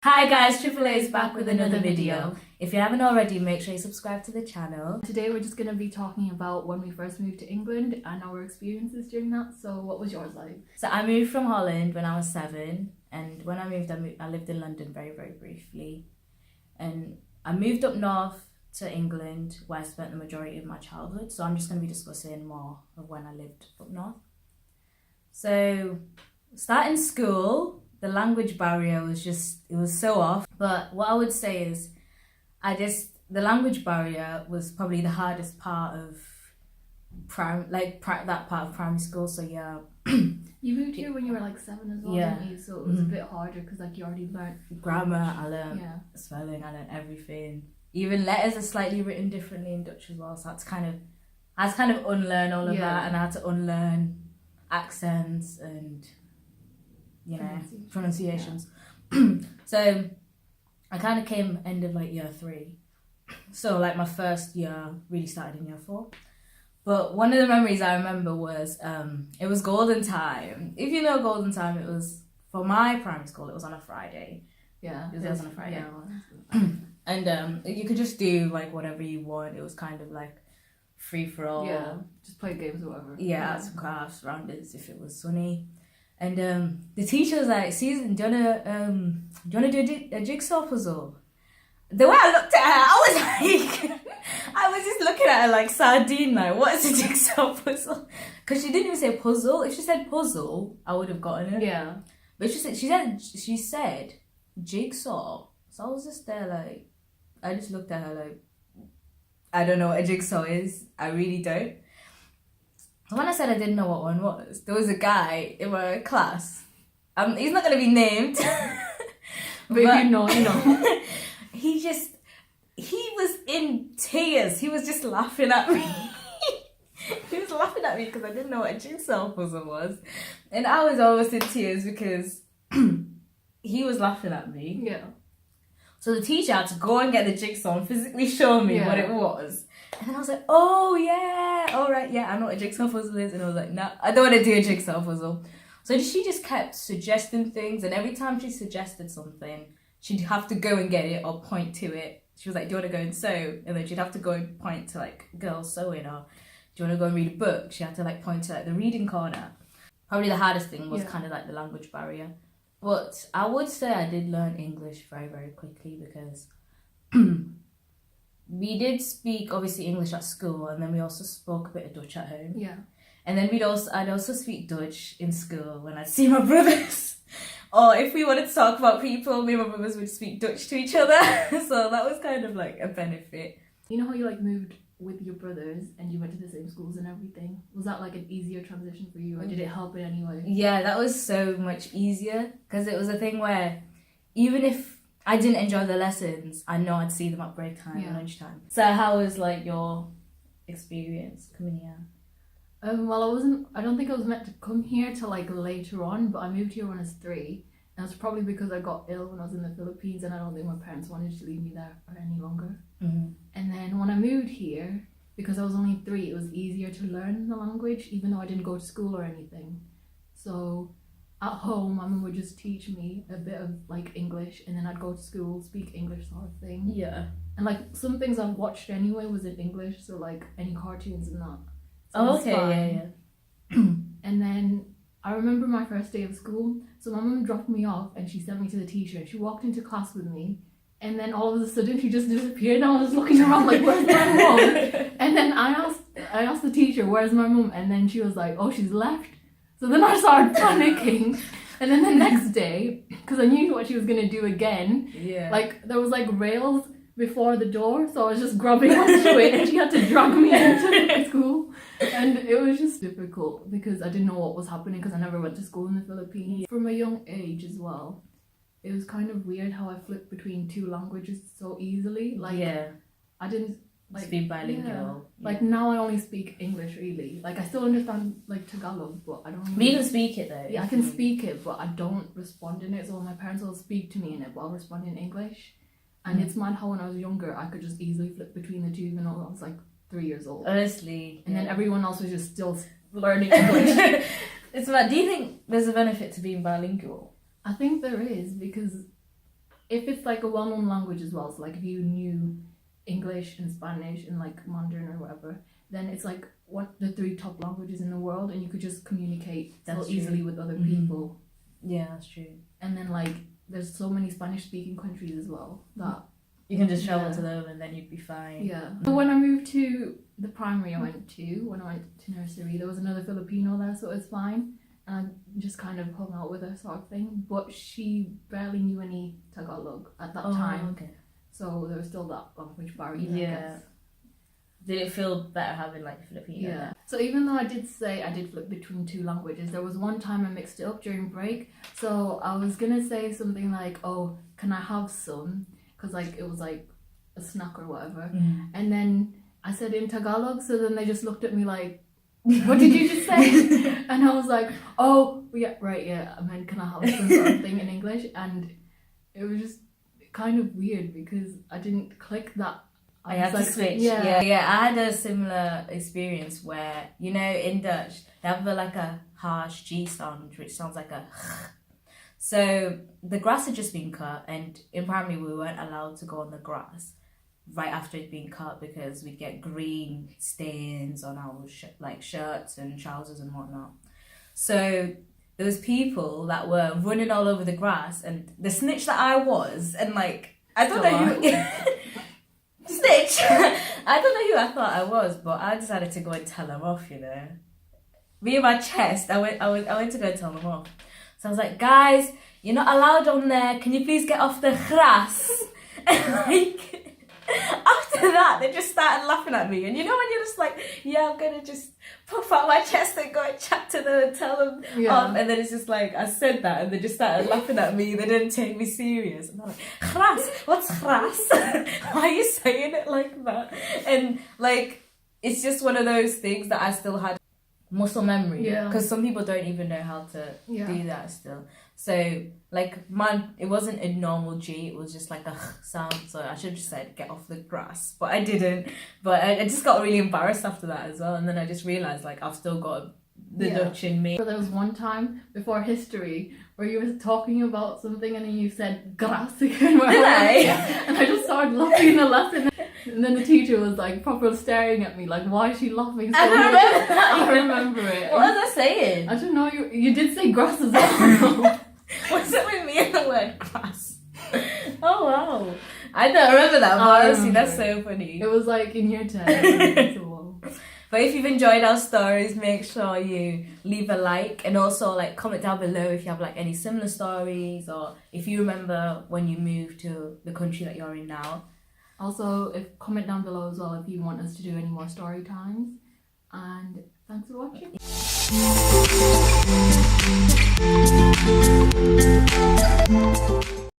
Hi guys, Triple A is back with another video. If you haven't already, make sure you subscribe to the channel. Today we're just going to be talking about when we first moved to England and our experiences during that. So what was yours like? So I moved from Holland when I was 7, and when I moved, I lived in London very, very briefly. And I moved up north to England where I spent the majority of my childhood. So I'm just going to be discussing more of when I lived up north. So starting school, the language barrier was it was so off. But what I would say is the language barrier was probably the hardest part of that part of primary school. So yeah. You moved here when you were like 7 as well, didn't you? So it was a bit harder because like you already learned grammar, I learned spelling, I learned everything. Even letters are slightly written differently in Dutch as well. So I had to kind of unlearn all of that, and I had to unlearn accents and pronunciations. So I kind of came end of like year 3. So like my first year really started in year 4. But one of the memories I remember was it was golden time. If you know golden time, it was for my primary school. It was on a Friday. Yeah, it was on a Friday. Yeah. And you could just do like whatever you want. It was kind of like free for all. Yeah, just play games or whatever. Yeah, arts and crafts, rounders if it was sunny. And the teacher was like, Susan, do you wanna do a jigsaw puzzle? The way I looked at her, I was like, I was just looking at her like sardine, like, what's a jigsaw puzzle? Because she didn't even say puzzle. If she said puzzle, I would have gotten it. Yeah. But she said jigsaw. So I was just there like, I just looked at her like, I don't know what a jigsaw is. I really don't. So when I said I didn't know what one was, there was a guy in my class. He's not going to be named. but you know. He was in tears. He was just laughing at me. He was laughing at me because I didn't know what a jigsaw puzzle was. And I was almost in tears because he was laughing at me. Yeah. So the teacher had to go and get the jigsaw and physically show me what it was. And then I was like, oh yeah, all right, yeah, I know what a jigsaw puzzle is. And I was like, no, I don't want to do a jigsaw puzzle. So she just kept suggesting things, and every time she suggested something, she'd have to go and get it or point to it. She was like, do you want to go and sew? And then she'd have to go and point to like girls sewing, or do you want to go and read a book? She had to like point to like the reading corner. Probably the hardest thing was kind of like the language barrier. But I would say I did learn English very, very quickly because we did speak obviously English at school, and then we also spoke a bit of Dutch at home. Yeah. And then I'd also speak Dutch in school when I'd see my brothers. Or if we wanted to talk about people, me and my brothers would speak Dutch to each other. So that was kind of like a benefit. You know how you like moved with your brothers and you went to the same schools and everything? Was that like an easier transition for you, or did it help in any way? Yeah, that was so much easier because it was a thing where even if I didn't enjoy the lessons, I know I'd see them at break time and lunchtime. So how was like your experience coming here? Well, I don't think I was meant to come here till like later on, but I moved here when I was 3. And that's probably because I got ill when I was in the Philippines, and I don't think my parents wanted to leave me there for any longer. Mm-hmm. And then when I moved here, because I was only 3, it was easier to learn the language, even though I didn't go to school or anything. So at home, my mum would just teach me a bit of like English, and then I'd go to school, speak English sort of thing. Yeah. And like some things I've watched anyway was in English, so like any cartoons and that. So oh, okay, yeah. And then I remember my first day of school. So my mum dropped me off and she sent me to the teacher. She walked into class with me, and then all of a sudden she just disappeared, and I was looking around like, where's my mum? And then I asked the teacher, where's my mum? And then she was like, oh, she's left. So then I started panicking. And then the next day, because I knew what she was going to do again, like there was like rails before the door, so I was just grabbing onto it, and she had to drag me into school. And it was just difficult because I didn't know what was happening because I never went to school in the Philippines. From a young age as well, it was kind of weird how I flipped between 2 languages so easily. Like I didn't like speak bilingual. Yeah. Like now I only speak English really. Like I still understand like Tagalog, but I don't really... But you can speak it though. Yeah, I can speak it, but I don't respond in it. So my parents will speak to me in it, but I'll respond in English. And it's mad how when I was younger, I could just easily flip between the 2, even though I was like 3 years old. Honestly. And then everyone else was just still learning English. It's about, do you think there's a benefit to being bilingual? I think there is, because if it's like a well-known language as well, so like if you knew English and Spanish and like Mandarin or whatever, then it's like what the 3 top languages in the world, and you could just communicate so easily with other people. Yeah, that's true. And then like there's so many Spanish-speaking countries as well that you can just travel to them and then you'd be fine. Yeah. So when I moved to the primary I went to, when I went to nursery, there was another Filipino there, so it was fine. And I just kind of hung out with her sort of thing. But she barely knew any Tagalog at that time. Okay. So there was still that language barrier, I guess. Did it feel better having like Filipino? Yeah. So even though I did say I did flip between 2 languages, there was one time I mixed it up during break. So I was gonna say something like, "Oh, can I have some?" Because like it was like a snack or whatever. And then I said in Tagalog, so then they just looked at me like, "What did you just say?" And I was like, "Oh, yeah, right, yeah. I meant, can I have some sort of thing in English?" And it was just kind of weird because I didn't click that. I had to switch. Yeah. I had a similar experience where, you know, in Dutch, they have like a harsh G sound, which sounds like a So the grass had just been cut, and in primary we weren't allowed to go on the grass right after it'd been cut because we'd get green stains on our shirts and trousers and whatnot. So there was people that were running all over the grass, and the snitch that I was, and like I don't know who snitch. I don't know who I thought I was, but I decided to go and tell them off. You know, me in my chest, I went to go and tell them off. So I was like, "Guys, you're not allowed on there. Can you please get off the grass?" And like after that, they just started laughing at me. And you know when you're just like, "Yeah, I'm gonna just puff out my chest and go and chat to them and tell them off." And then it's just like I said that, and they just started laughing at me. They didn't take me serious. And they're like, "Gras? What's gras? Why are you saying it like that?" And like it's just one of those things that I still had muscle memory, because some people don't even know how to do that still. So like man, it wasn't a normal G, it was just like a sound, so I should have just said get off the grass, but I didn't. But I just got really embarrassed after that as well, and then I just realised like I've still got the Dutch in me. So there was one time before history where you were talking about something and then you said grass again. Did I? And I just started laughing in the lesson. And then the teacher was like proper staring at me like, why is she laughing so much? I remember it. What was I saying? I don't know, you did say grass as well. What's it with me and the word grass? Oh wow. I don't remember that, but honestly that's so funny. It was like in year 10. But if you've enjoyed our stories, make sure you leave a like, and also like comment down below if you have like any similar stories, or if you remember when you moved to the country that you're in now. Also, comment down below as well if you want us to do any more story times. And thanks for watching.